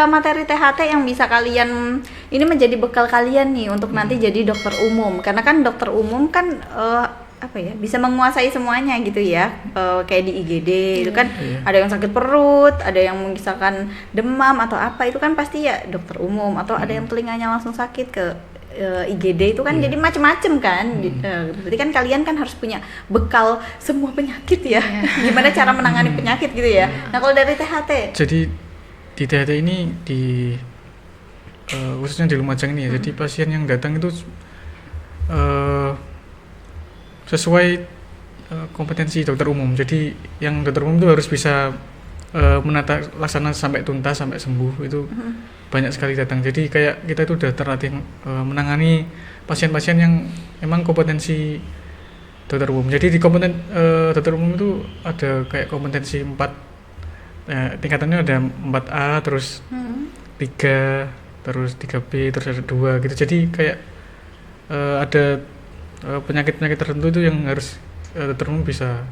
ada materi THT yang bisa kalian ini menjadi bekal kalian nih untuk nanti jadi dokter umum. Karena kan dokter umum kan bisa menguasai semuanya gitu ya. Kayak di IGD itu kan ada yang sakit perut, ada yang misalkan demam atau apa, itu kan pasti ya dokter umum, atau ada yang telinganya langsung sakit ke IGD, itu kan jadi macem-macem kan. Berarti kan kalian kan harus punya bekal semua penyakit ya. Gimana cara menangani penyakit gitu ya. Nah kalau dari THT, jadi di THT ini khususnya di Lumajang ini ya, jadi pasien yang datang itu sesuai kompetensi dokter umum. Jadi yang dokter umum itu harus bisa menata laksana sampai tuntas, sampai sembuh, itu banyak sekali datang. Jadi kayak kita itu udah terlatih menangani pasien-pasien yang memang kompetensi dokter umum. Jadi di dokter umum itu ada kayak kompetensi 4, tingkatannya ada 4A, terus 3, terus 3B, terus ada 2 gitu. Jadi kayak ada penyakit-penyakit tertentu itu yang harus dokter umum bisa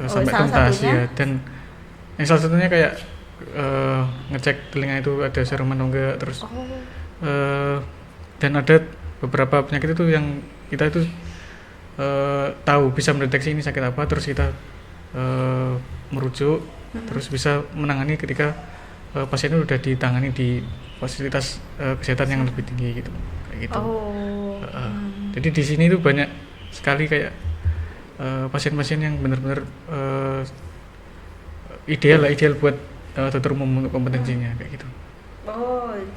sampai tuntas ya. Dan yang salah satunya kayak ngecek telinga itu ada serum atau enggak, terus dan ada beberapa penyakit itu yang kita itu tahu bisa mendeteksi ini sakit apa, terus kita merujuk, terus bisa menangani ketika pasien itu sudah ditangani di fasilitas kesehatan yang lebih tinggi gitu, kayak gitu. Jadi di sini itu banyak sekali kayak pasien-pasien yang benar-benar ideal buat dokter umum untuk kompetensinya, kayak gitu.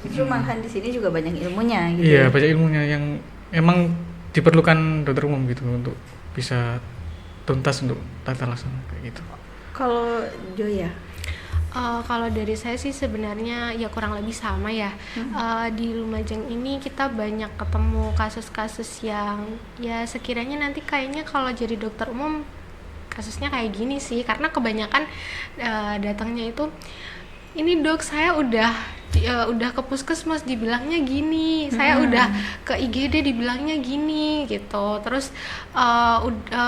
Justru malahan di sini juga banyak ilmunya gitu. Iya, banyak ilmunya yang emang diperlukan dokter umum gitu untuk bisa tuntas untuk tata laksana, kayak gitu. Kalau Joya? Kalau dari saya sih sebenarnya ya kurang lebih sama ya. Di Lumajang ini kita banyak ketemu kasus-kasus yang ya sekiranya nanti kayaknya kalau jadi dokter umum kasusnya kayak gini sih, karena kebanyakan datangnya itu, ini dok saya udah ke puskesmas dibilangnya gini, saya udah ke IGD dibilangnya gini gitu, terus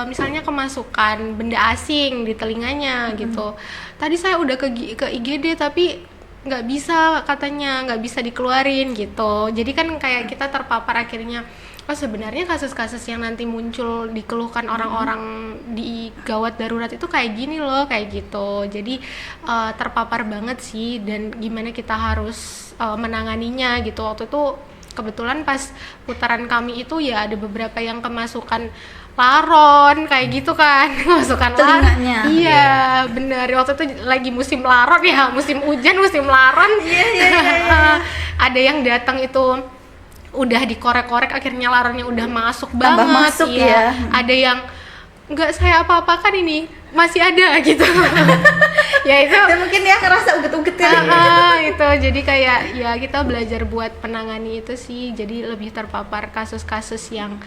misalnya kemasukan benda asing di telinganya gitu, tadi saya udah ke IGD tapi nggak bisa, katanya nggak bisa dikeluarin gitu. Jadi kan kayak kita terpapar akhirnya, sebenarnya kasus-kasus yang nanti muncul dikeluhkan orang-orang di gawat darurat itu kayak gini loh, kayak gitu. Jadi terpapar banget sih, dan gimana kita harus menanganinya gitu. Waktu itu kebetulan pas putaran kami itu ya ada beberapa yang kemasukan laron kayak gitu kan, kemasukan laron. Iya, benar. Waktu itu lagi musim laron ya, musim hujan, musim laron. Iya. Ada yang datang itu udah dikorek-korek, akhirnya laronnya udah masuk banget. Masuk ya. Ada yang nggak saya apa-apakan ini masih ada gitu. Ya itu mungkin ya ngerasa uget-uget ya. Itu jadi kayak ya kita belajar buat penangani itu sih, jadi lebih terpapar kasus-kasus yang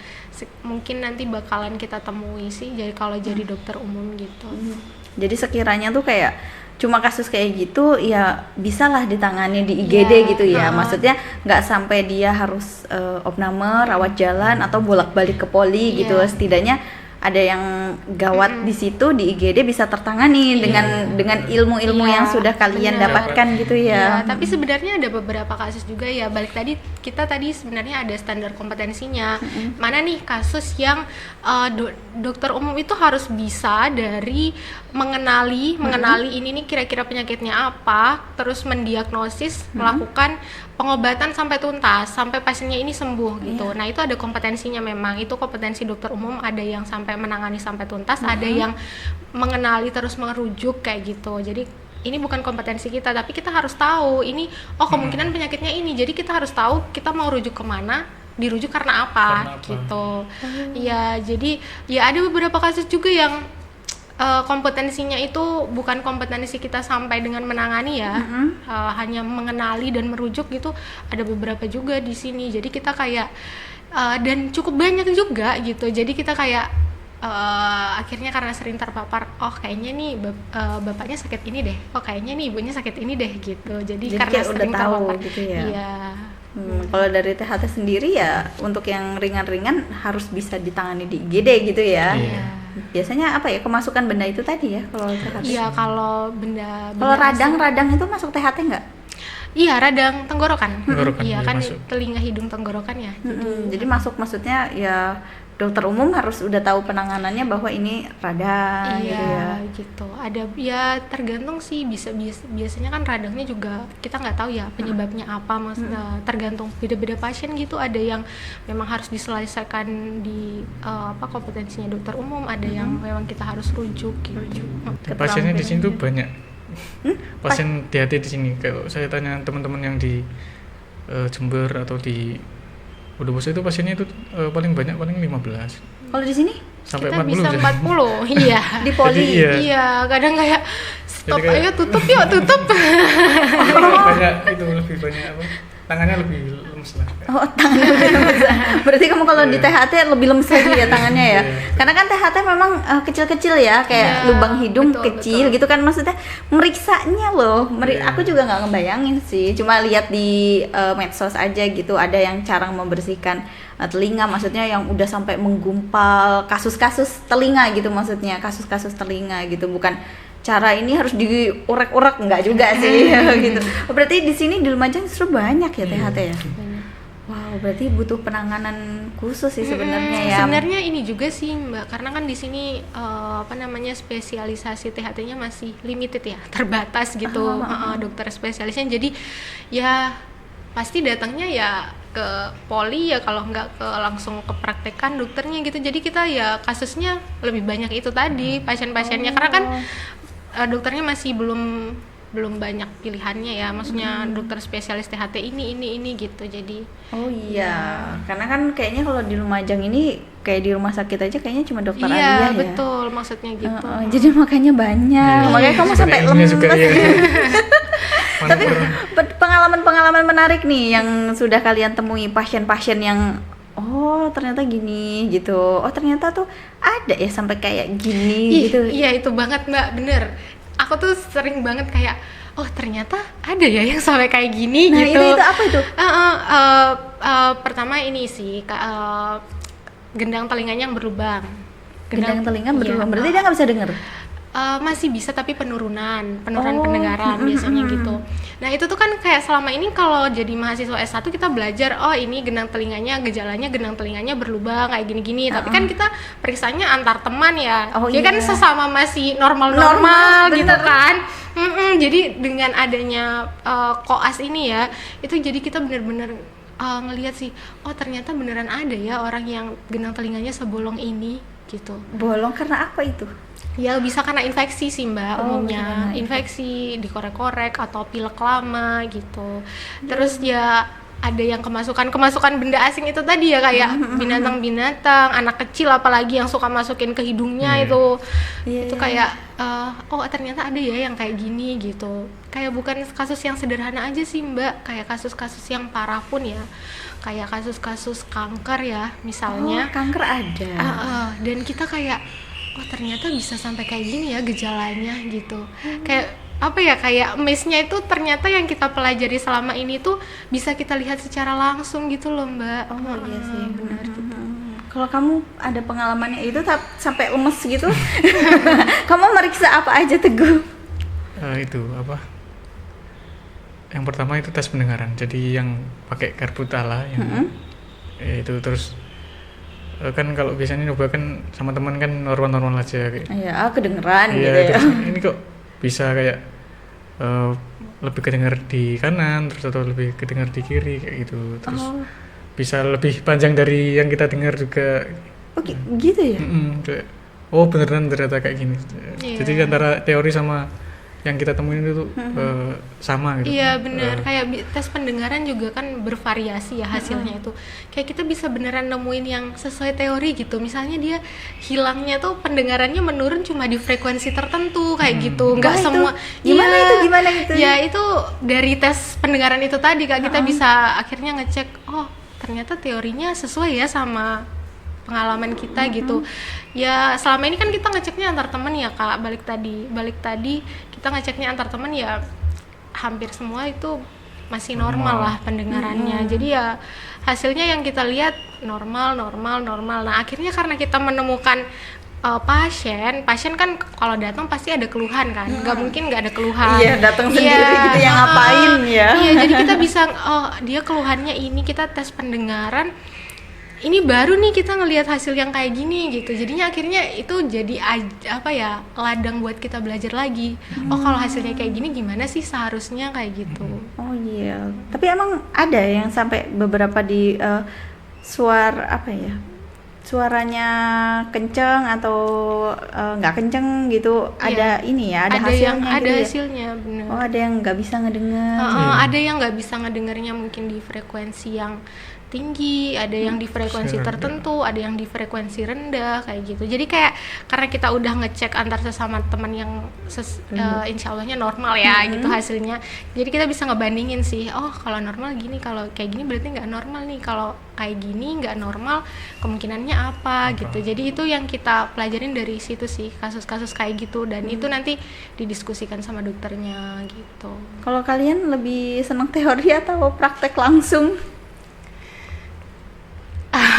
mungkin nanti bakalan kita temui sih, jadi kalau jadi dokter umum gitu. Jadi sekiranya tuh kayak cuma kasus kayak gitu ya bisalah ditangani di IGD gitu ya. Maksudnya nggak sampai dia harus opname, rawat jalan atau bolak-balik ke poli gitu. Setidaknya ada yang gawat di situ di IGD bisa tertangani dengan ilmu-ilmu yang sudah kalian dapatkan gitu ya. Tapi sebenarnya ada beberapa kasus juga ya, balik kita tadi sebenarnya ada standar kompetensinya. Mana nih kasus yang dokter umum itu harus bisa dari mengenali ini nih kira-kira penyakitnya apa, terus mendiagnosis, melakukan pengobatan sampai tuntas, sampai pasiennya ini sembuh gitu. Nah itu ada kompetensinya memang, itu kompetensi dokter umum, ada yang sampai menangani sampai tuntas, ada yang mengenali terus merujuk kayak gitu. Jadi ini bukan kompetensi kita, tapi kita harus tahu ini, kemungkinan penyakitnya ini, jadi kita harus tahu kita mau rujuk kemana, dirujuk karena apa gitu. Ya jadi ya ada beberapa kasus juga yang kompetensinya itu bukan kompetensi kita sampai dengan menangani ya, hanya mengenali dan merujuk gitu, ada beberapa juga di sini. Jadi kita kayak dan cukup banyak juga gitu, jadi kita kayak akhirnya karena sering terpapar, kayaknya nih bapaknya sakit ini deh, kayaknya nih ibunya sakit ini deh gitu, jadi karena sering terpapar gitu ya. Iya. Kalau dari THT sendiri ya untuk yang ringan-ringan harus bisa ditangani di IGD gitu ya. Biasanya apa ya, kemasukan benda itu tadi ya kalau THT? Iya, kalau benda kalau radang itu masuk THT nggak? Iya, radang tenggorokan. Tenggorokan, Iya iya, kan, masuk. telinga, hidung, tenggorokan ya. Jadi masuk maksudnya ya dokter umum harus udah tahu penanganannya bahwa ini radang gitu ya. Iya gitu. Ada ya tergantung sih, biasanya kan radangnya juga kita nggak tahu ya penyebabnya apa, tergantung beda-beda pasien gitu. Ada yang memang harus diselesaikan di kompetensinya dokter umum, ada yang memang kita harus rujuk gitu. Pasiennya di sini tuh Keterampilannya. banyak. Pasien DHT di sini. Kalau saya tanya teman-teman yang di Jember atau di Bondowoso itu pasiennya itu paling banyak paling 15 Kalau di sini sampai Kita 40 bisa jadi. 40, iya. di poli. Jadi iya. Iya, kadang kayak stop, Jadi kayak- ayo tutup yuk, tutup. banyak itu lebih banyak apa? Tangannya lebih lemes lah. Oh, tangannya lebih lemes. Berarti kamu kalau di THT lebih lemes lagi ya tangannya ya. Iya. Karena kan THT memang kecil-kecil ya, kayak Iya, lubang hidung betul, kecil gitu kan, maksudnya meriksanya loh. Iya. Aku juga nggak ngebayangin sih, cuma lihat di medsos aja gitu, ada yang cara membersihkan telinga, maksudnya yang udah sampai menggumpal kasus-kasus telinga gitu, maksudnya kasus-kasus telinga gitu, bukan cara ini harus diurek-urek, enggak juga sih gitu. Oh, berarti di sini di Lumajang justru banyak ya THT ya. Wow, berarti butuh penanganan khusus sih sebenarnya ya. Sebenarnya ini juga sih Mbak, karena kan di sini spesialisasi THT-nya masih limited ya, terbatas gitu, dokter spesialisnya. Jadi ya pasti datangnya ya ke poli ya, kalau nggak langsung ke praktekan dokternya gitu. Jadi kita ya kasusnya lebih banyak itu tadi pasien-pasiennya, karena kan dokternya masih belum banyak pilihannya ya, maksudnya dokter spesialis THT ini gitu. Jadi Oh iya, karena kan kayaknya kalau di Lumajang ini kayak di rumah sakit aja kayaknya cuma dokter iya Alia ya. betul, maksudnya gitu. Jadi makanya banyak. Iya. Makanya kamu sampai Sebenarnya lemes. juga, iya. Tapi pengalaman-pengalaman menarik nih yang sudah kalian temui, pasien-pasien yang oh ternyata gini gitu, oh ternyata tuh ada ya sampai kayak gini gitu. Iya itu banget Mbak, bener. Aku tuh sering banget kayak, oh ternyata ada ya yang sampai kayak gini Nah gitu. itu apa itu? Pertama ini sih gendang telinganya yang berlubang. Gendang telinga iya. berlubang, berarti dia nggak bisa dengar. Masih bisa tapi penurunan Oh, pendengaran biasanya gitu. Nah itu tuh kan kayak selama ini kalau jadi mahasiswa S1 kita belajar, oh ini gendang telinganya, gejalanya gendang telinganya berlubang kayak gini-gini. Tapi kan kita periksanya antar teman ya, Oh, dia kan iya. sesama masih Normal, normal gitu bener. kan. Jadi dengan adanya koas ini ya, itu jadi kita benar-benar ngelihat sih, oh ternyata beneran ada ya orang yang gendang telinganya sebolong ini gitu. Bolong karena apa itu? Ya bisa karena infeksi sih Mbak, Oh, umumnya karena infeksi, dikorek-korek atau pilek lama gitu. Terus ya ada yang kemasukan benda asing itu tadi ya, kayak binatang-binatang, anak kecil apalagi yang suka masukin ke hidungnya itu. Iya, Itu iya. kayak oh ternyata ada ya yang kayak gini gitu. Kayak bukan kasus yang sederhana aja sih Mbak, kayak kasus-kasus yang parah pun ya. Kayak kasus-kasus kanker ya misalnya. Oh, kanker ada. Dan kita kayak oh ternyata bisa sampai kayak gini ya gejalanya gitu. Kayak apa ya, kayak miss-nya itu ternyata yang kita pelajari selama ini tuh bisa kita lihat secara langsung gitu loh Mbak. Oh iya sih, benar gitu. Kalau kamu ada pengalamannya itu sampai lemes gitu, kamu meriksa apa aja Teguh? Itu apa? Yang pertama itu tes pendengaran. Jadi yang pakai karbutala yang itu terus kan kalau biasanya nyoba kan sama teman kan normal-normal aja kayak. Iya, kedengeran Iya, gitu ya. terus ini kok bisa kayak lebih kedengar di kanan terus atau lebih kedengar di kiri kayak gitu. Terus bisa lebih panjang dari yang kita dengar juga. Oh gitu ya? Kayak, oh beneran ternyata kayak gini. Iya. Jadi antara teori sama yang kita temuin itu sama gitu. Iya benar, kayak tes pendengaran juga kan bervariasi ya hasilnya itu. Kayak kita bisa beneran nemuin yang sesuai teori gitu. Misalnya dia hilangnya tuh pendengarannya menurun cuma di frekuensi tertentu kayak gitu. Enggak Wah, itu semua. gimana Iya. itu? Gimana itu? Ya itu dari tes pendengaran itu tadi Kak, kita bisa akhirnya ngecek, oh ternyata teorinya sesuai ya sama pengalaman kita gitu. Ya selama ini kan kita ngeceknya antar teman ya Kak, balik tadi kita ngeceknya antar teman ya hampir semua itu masih normal lah pendengarannya. Jadi ya hasilnya yang kita lihat normal. Nah akhirnya karena kita menemukan pasien kan kalau datang pasti ada keluhan kan, nggak mungkin nggak ada keluhan. Iya, datang sendiri gitu yang ngapain ya. Iya, jadi kita bisa dia keluhannya ini, kita tes pendengaran, ini baru nih kita ngelihat hasil yang kayak gini gitu. Jadinya akhirnya itu jadi ladang buat kita belajar lagi. Oh, kalau hasilnya kayak gini gimana sih seharusnya kayak gitu. Oh iya, tapi emang ada yang sampai beberapa di suaranya kenceng atau nggak kenceng gitu, ada ini ya, ada hasilnya ada gitu ya? hasilnya, bener. Oh, ada yang nggak bisa ngedengar. Ada yang nggak bisa ngedengarnya mungkin di frekuensi yang tinggi, ada yang di frekuensi tertentu, ada yang di frekuensi rendah kayak gitu. Jadi kayak karena kita udah ngecek antar sesama teman yang insya Allahnya normal ya gitu hasilnya. Jadi kita bisa ngebandingin sih, oh kalau normal gini, kalau kayak gini berarti nggak normal nih, kalau kayak gini nggak normal kemungkinannya apa gitu. Jadi itu yang kita pelajarin dari situ sih, kasus-kasus kayak gitu, dan itu nanti didiskusikan sama dokternya gitu. Kalau kalian lebih senang teori atau praktek langsung?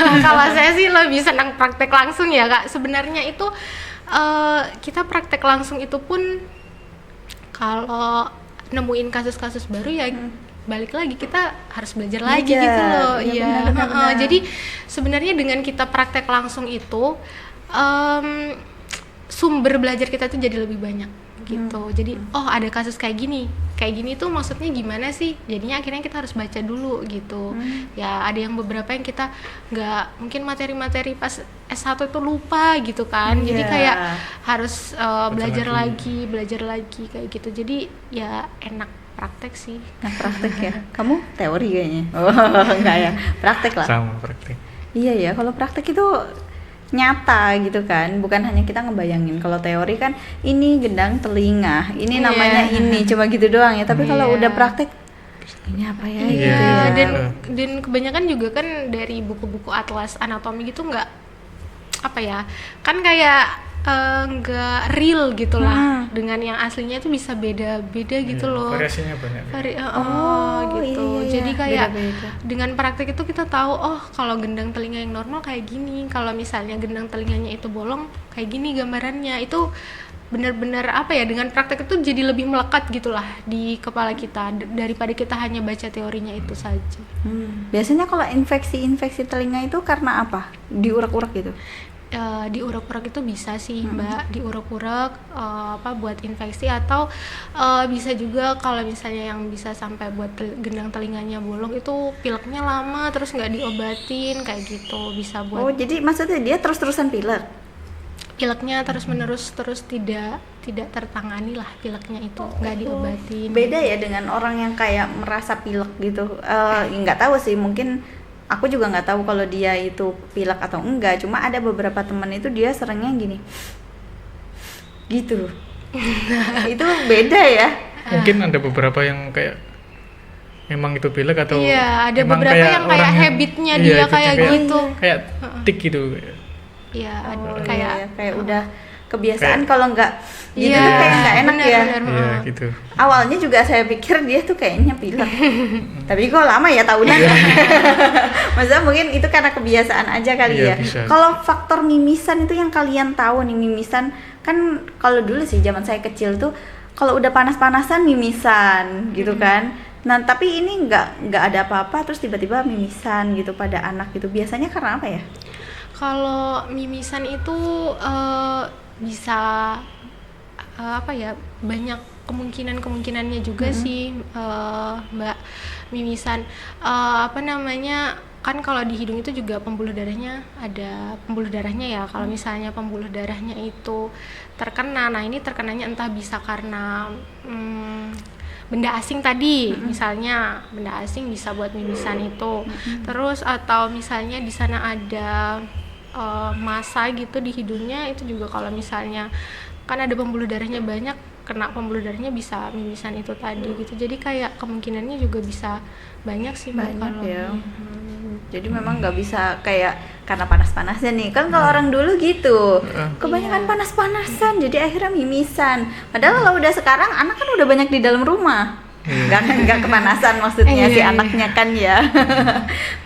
Kalau saya sih lebih senang praktek langsung ya Kak. Sebenarnya itu kita praktek langsung itu pun kalau nemuin kasus-kasus baru ya balik lagi kita harus belajar lagi gitu loh. Iya. Jadi sebenarnya dengan kita praktek langsung itu sumber belajar kita tuh jadi lebih banyak gitu. Jadi ada kasus kayak gini tuh maksudnya gimana sih, jadinya akhirnya kita harus baca dulu gitu. Ya ada yang beberapa yang kita nggak, mungkin materi-materi pas S1 itu lupa gitu kan, jadi kayak harus belajar lagi kayak gitu. Jadi ya enak praktek sih. Nah, praktek ya. Kamu teori kayaknya. Oh enggak ya, praktek lah. Sama praktek. Iya ya, kalau praktek itu nyata gitu kan, bukan hanya kita ngebayangin. Kalau teori kan ini gendang telinga, ini namanya ini, cuma gitu doang ya. Tapi kalau udah praktek, ini apa ya gitu ya. Dan kebanyakan juga kan dari buku-buku atlas anatomi gitu nggak kan kayak nggak real gitulah, dengan yang aslinya itu bisa beda-beda gitu loh. Variasinya banyak. Gitu. Iya, jadi kayak beda-beda. dengan praktek itu kita tahu, kalau gendang telinga yang normal kayak gini, kalau misalnya gendang telinganya itu bolong kayak gini gambarannya. Itu benar-benar dengan praktek itu jadi lebih melekat gitulah di kepala kita daripada kita hanya baca teorinya itu saja. Biasanya kalau infeksi telinga itu karena apa? Diurak-urak gitu? Diurak-urak itu bisa sih Mbak, diurak-urak buat infeksi, atau bisa juga kalau misalnya yang bisa sampai buat gendang telinganya bolong itu pileknya lama terus nggak diobatin kayak gitu, bisa buat. Oh, jadi maksudnya dia terus-terusan pileknya terus-menerus terus tidak tertangani lah, pileknya itu nggak diobatin. Beda ya dengan orang yang kayak merasa pilek gitu. Nggak tahu sih, mungkin aku juga nggak tahu kalau dia itu pilek atau enggak. Cuma ada beberapa teman itu dia seringnya gini, gitu. Itu beda ya. Mungkin ada beberapa yang kayak memang itu pilek atau ada beberapa yang kayak habitnya dia kayak gitu, kayak tik gitu. Iya, kayak udah kebiasaan kalau nggak gitu tuh kayak nggak enak ya. Iya gitu. Awalnya juga saya pikir dia tuh kayaknya pilek, tapi kok lama ya tahunan. Maksudnya mungkin itu karena kebiasaan aja kali ya. Kalau faktor mimisan itu yang kalian tahu nih, mimisan kan kalau dulu sih zaman saya kecil tuh kalau udah panas-panasan mimisan gitu kan. Nah tapi ini nggak ada apa-apa terus tiba-tiba mimisan gitu pada anak gitu. Biasanya karena apa ya? Kalau mimisan itu bisa banyak kemungkinannya juga sih Mbak. Mimisan kan kalau di hidung itu juga pembuluh darahnya ya. Kalau misalnya pembuluh darahnya itu terkena, nah ini terkenanya entah bisa karena benda asing tadi, misalnya benda asing bisa buat mimisan itu. Terus atau misalnya di sana ada massa gitu di hidungnya, itu juga kalau misalnya kan ada pembuluh darahnya banyak, kena pembuluh darahnya bisa mimisan itu tadi gitu. Jadi kayak kemungkinannya juga bisa banyak sih kalau ya. Jadi memang nggak bisa kayak karena panas-panasnya nih kan, kalau orang dulu gitu kebanyakan panas-panasan jadi akhirnya mimisan. Padahal kalau udah sekarang anak kan udah banyak di dalam rumah, nggak kepanasan maksudnya si anaknya kan ya.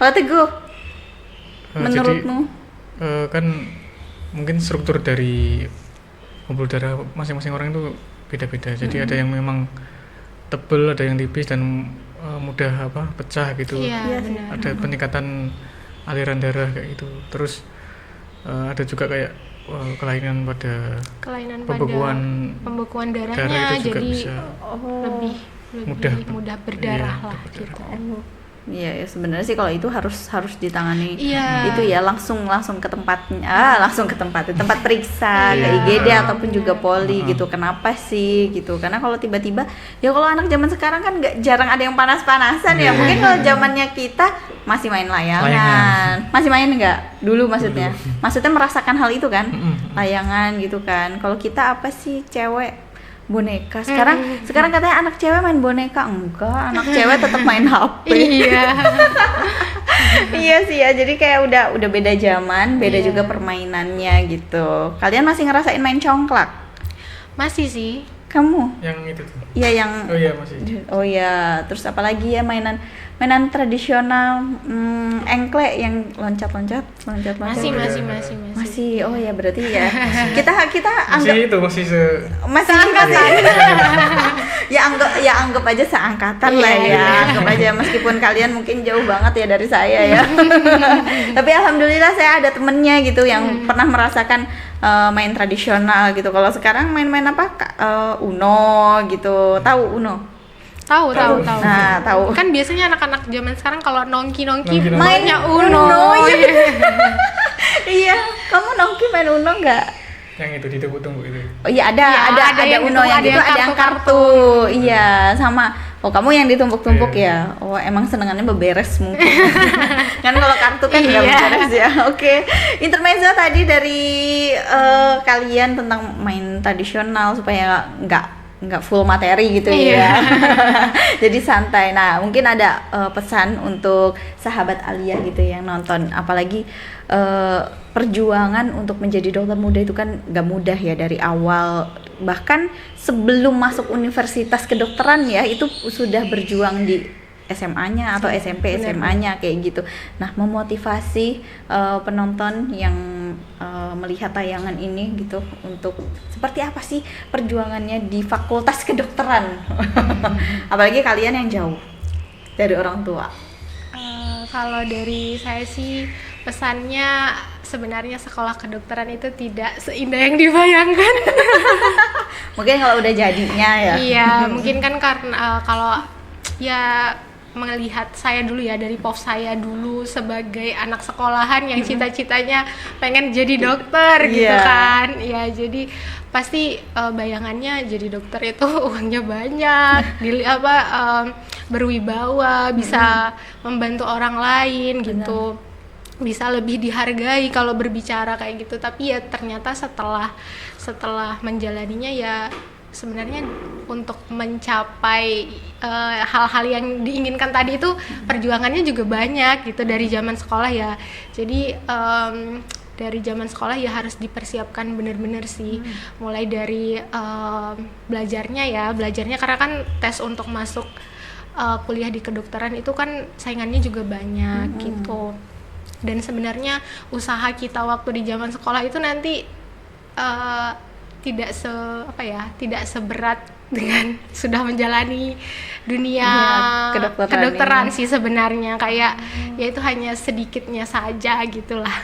Kalau Teguh, menurutmu? Kan mungkin struktur dari pembuluh darah masing-masing orang itu beda-beda. Jadi ada yang memang tebel, ada yang tipis dan mudah pecah gitu. Iya, benar. Ada peningkatan aliran darah kayak gitu. Terus ada juga kayak kelainan pada pembekuan darahnya, darah itu juga jadi bisa lebih mudah berdarah iya, lah berdarah. gitu. Iya, ya sebenarnya sih kalau itu harus ditangani. Iya. Itu ya langsung ke tempatnya, tempat periksa ke Iya. IGD ataupun juga poli gitu. Kenapa sih gitu? Karena kalau tiba-tiba ya kalau anak zaman sekarang kan jarang ada yang panas-panasan ya. Iya. Mungkin kalau zamannya kita masih main layangan. Masih main nggak? Dulu maksudnya. Maksudnya merasakan hal itu kan? Layangan gitu kan. Kalau kita apa sih cewek boneka. Sekarang katanya anak cewek main boneka. Enggak, anak cewek tetap main HP. Iya. Iya sih ya, jadi kayak udah beda zaman, beda Iya. juga permainannya gitu. Kalian masih ngerasain main congklak? Masih sih. Kamu? Yang itu tuh. Iya yang Oh iya masih. Oh iya, terus apalagi ya mainan tradisional engklek yang loncat-loncat. Masih. Oh ya berarti ya. Kita anggap Masih seangkatan. anggap aja seangkatan lah ya. Iya. Anggap aja meskipun kalian mungkin jauh banget ya dari saya ya. Tapi alhamdulillah saya ada temennya gitu yang pernah merasakan main tradisional gitu. Kalau sekarang main-main apa? Uno gitu. Tahu Uno? Tahu. Nah, tahu. Kan biasanya anak-anak zaman sekarang kalau nongki Nongki. mainnya Uno. Iya, kamu nongki main Uno nggak? Yang itu ditumpuk-tumpuk itu. Oh iya ada yang Uno ditumpuk, yang gitu, ada yang kartu. Iya, sama. Oh, kamu yang ditumpuk-tumpuk ya. Oh, emang senengannya beberes mungkin. Kan kalau kartu kan nggak Iya. beberes ya. Oke. Intermezzo tadi dari kalian tentang main tradisional supaya nggak full materi gitu ya. Jadi santai. Nah, mungkin ada pesan untuk sahabat Alia gitu yang nonton, apalagi perjuangan untuk menjadi dokter muda itu kan nggak mudah ya dari awal, bahkan sebelum masuk universitas kedokteran ya itu sudah berjuang di SMA-nya atau SMP SMA-nya kayak gitu. Nah, memotivasi penonton yang melihat tayangan ini gitu untuk seperti apa sih perjuangannya di fakultas kedokteran. Apalagi kalian yang jauh dari orang tua. Kalau dari saya sih pesannya sebenarnya sekolah kedokteran itu tidak seindah yang dibayangkan. Mungkin kalau udah jadinya ya. Iya, mungkin kan karena kalau ya melihat saya dulu ya dari POV saya dulu sebagai anak sekolahan yang cita-citanya pengen jadi dokter gitu Iya. kan. Ya jadi pasti bayangannya jadi dokter itu uangnya banyak, berwibawa, bisa membantu orang lain gitu. Bisa lebih dihargai kalau berbicara kayak gitu. Tapi ya ternyata setelah menjalaninya ya sebenarnya untuk mencapai hal-hal yang diinginkan tadi itu perjuangannya juga banyak gitu dari zaman sekolah ya. Jadi dari zaman sekolah ya harus dipersiapkan benar-benar sih. Mulai dari belajarnya karena kan tes untuk masuk kuliah di kedokteran itu kan saingannya juga banyak gitu. Dan sebenarnya usaha kita waktu di zaman sekolah itu nanti tidak seberat dengan sudah menjalani dunia kedokteran sih sebenarnya, kayak ya itu hanya sedikitnya saja gitulah.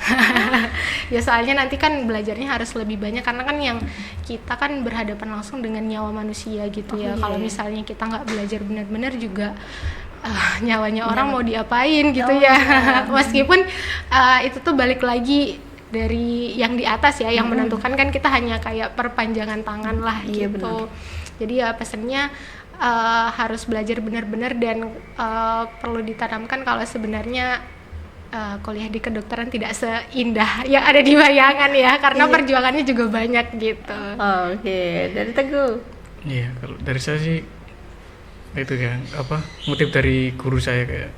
Ya soalnya nanti kan belajarnya harus lebih banyak karena kan yang kita kan berhadapan langsung dengan nyawa manusia gitu ya. Kalau misalnya kita nggak belajar benar-benar juga nyawanya orang mau diapain gitu ya. Meskipun itu tuh balik lagi dari yang di atas ya, yang menentukan kan kita hanya kayak perpanjangan tangan lah gitu. Jadi ya pesannya harus belajar benar-benar dan perlu ditanamkan kalau sebenarnya kuliah di kedokteran tidak seindah yang ada di bayangan ya, karena perjuangannya juga banyak gitu. Oke, dari Teguh. Iya, kalau dari saya sih itu ya motif dari guru saya kayak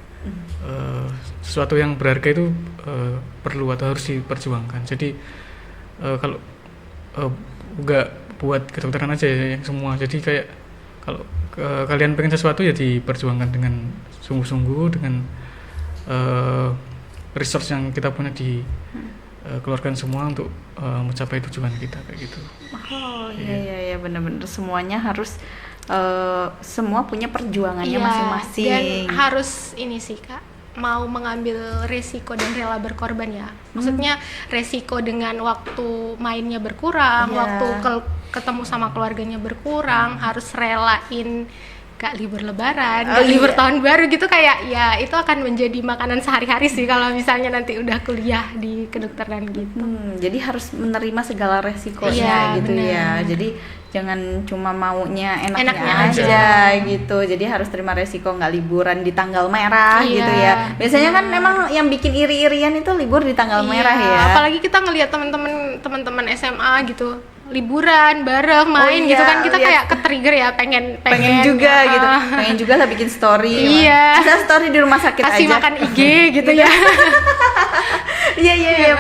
sesuatu yang berharga itu perlu atau harus diperjuangkan. Jadi kalau nggak buat kedokteran aja ya, yang semua. Jadi kayak kalau kalian pengen sesuatu ya diperjuangkan dengan sungguh-sungguh, dengan resource yang kita punya di keluarkan semua untuk mencapai tujuan kita kayak gitu. Oh iya benar-benar semuanya harus semua punya perjuangannya Iya, masing-masing. dan harus ini sih Kak, mau mengambil resiko dan rela berkorban ya. Maksudnya resiko dengan waktu mainnya berkurang, Iya. waktu ketemu sama keluarganya berkurang, harus relain gak libur lebaran, Oh, gak libur iya. tahun baru gitu, kayak ya itu akan menjadi makanan sehari-hari sih kalau misalnya nanti udah kuliah di kedokteran gitu. Jadi harus menerima segala resikonya Iya, gitu benar. ya. Jadi jangan cuma maunya enaknya Enaknya aja gitu. Jadi harus terima resiko nggak liburan di tanggal merah Iya, gitu ya. Biasanya kan memang yang bikin iri-irian itu libur di tanggal merah ya. Apalagi kita ngelihat teman-teman SMA gitu liburan bareng main iya, gitu kan, kita lihat. kayak ke-trigger ya, pengen juga gitu. ah, Pengen juga lah bikin story. Iya. Bisa story di rumah sakit kasih aja. makan IG gitu ya. Iya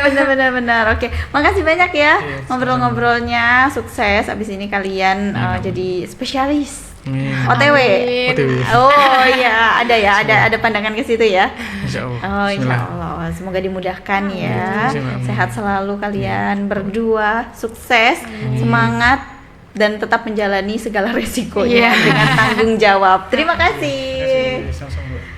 benar. Oke, makasih banyak ya Iya, ngobrol-ngobrolnya. Sukses abis ini kalian Amin. jadi spesialis Amin. OTW. Amin. OTW. Oh iya, ada pandangan ke situ ya. Insya Allah. Oh insya Bismillah. Allah, semoga dimudahkan ya. Amin. Sehat selalu kalian berdua, sukses, semangat dan tetap menjalani segala resikonya Iya. dengan tanggung jawab. Terima kasih. Terima kasih. Sama-sama.